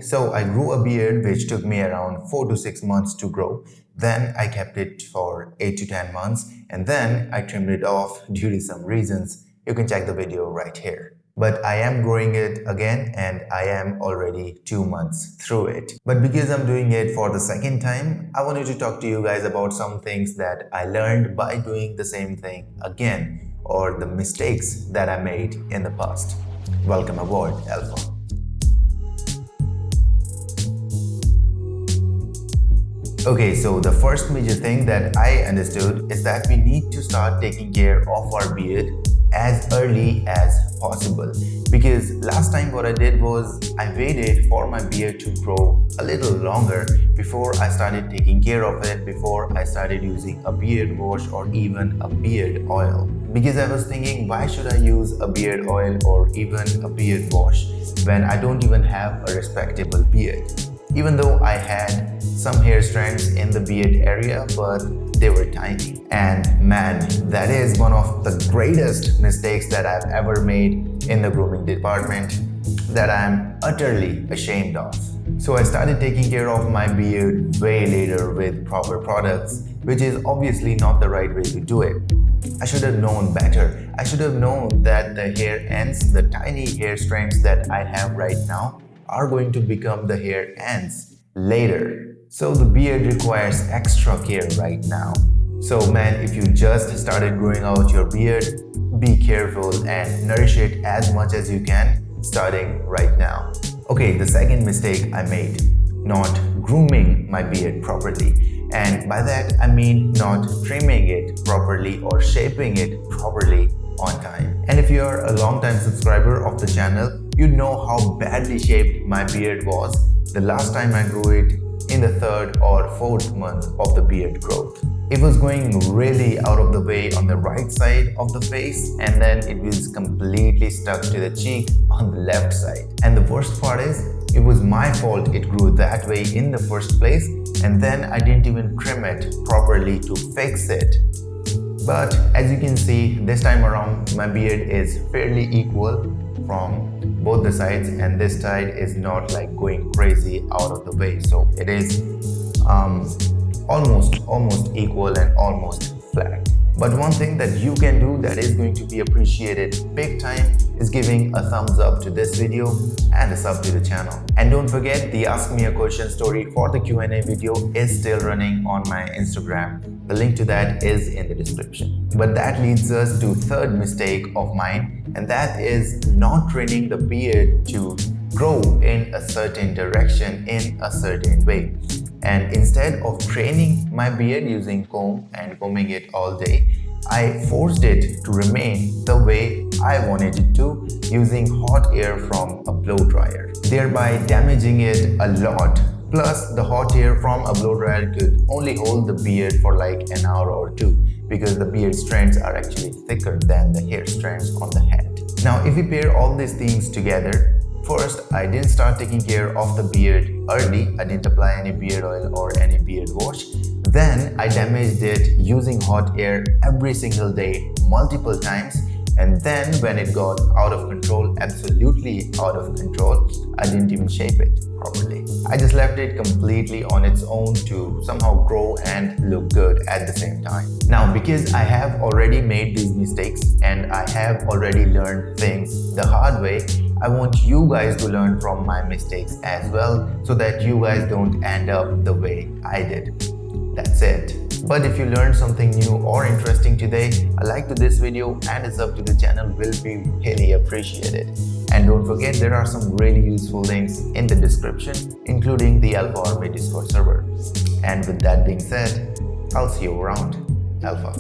So I grew a beard which took me around 4 to 6 months to grow. Then I kept it for 8 to 10 months and then I trimmed it off due to some reasons. You can check the video right here. But I am growing it again and I am already 2 months through it. But because I'm doing it for the second time, I wanted to talk to you guys about some things that I learned by doing the same thing again, or the mistakes that I made in the past. Welcome aboard, Alpha. Okay, so the first major thing that I understood is that we need to start taking care of our beard as early as possible. Because last time what I did was I waited for my beard to grow a little longer before I started taking care of it, before I started using a beard wash or even a beard oil. Because I was thinking, why should I use a beard oil or even a beard wash when I don't even have a respectable beard? Even though I had some hair strands in the beard area, but they were tiny. And man, that is one of the greatest mistakes that I've ever made in the grooming department that I'm utterly ashamed of. So I started taking care of my beard way later with proper products, which is obviously not the right way to do it. I should have known better. I should have known that the hair ends, the tiny hair strands that I have right now, are going to become the hair ends later. So the beard requires extra care right now. So man, if you just started growing out your beard, be careful and nourish it as much as you can starting right now. Okay, the second mistake I made, not grooming my beard properly. And by that I mean not trimming it properly or shaping it properly on time. And if you're a long-time subscriber of the channel, you know how badly shaped my beard was the last time I grew it in the 3rd or 4th month of the beard growth. It was going really out of the way on the right side of the face, and then it was completely stuck to the cheek on the left side. And the worst part is, it was my fault it grew that way in the first place, and then I didn't even trim it properly to fix it. But as you can see, this time around my beard is fairly equal from both the sides, and this side is not like going crazy out of the way. So it is almost equal and almost flat. But one thing that you can do that is going to be appreciated big time is giving a thumbs up to this video and a sub to the channel. And don't forget, the Ask Me a Question story for the Q&A video is still running on my Instagram. The link to that is in the description. But that leads us to third mistake of mine, and that is not training the beard to grow in a certain direction in a certain way. And instead of training my beard using comb and combing it all day, I forced it to remain the way I wanted it to using hot air from a blow dryer, thereby damaging it a lot. Plus, the hot air from a blow dryer could only hold the beard for like an hour or two because the beard strands are actually thicker than the hair strands on the head. Now, if we pair all these things together, first, I didn't start taking care of the beard early. I didn't apply any beard oil or any beard wash. Then I damaged it using hot air every single day, multiple times. And then when it got out of control, absolutely out of control, I didn't even shape it properly. I just left it completely on its own to somehow grow and look good at the same time. Now, because I have already made these mistakes and I have already learned things the hard way, I want you guys to learn from my mistakes as well so that you guys don't end up the way I did. That's it. But if you learned something new or interesting today, a like to this video and a sub to the channel will be really appreciated. And don't forget, there are some really useful links in the description, including the Alpha Army Discord server. And with that being said, I'll see you around. Alpha.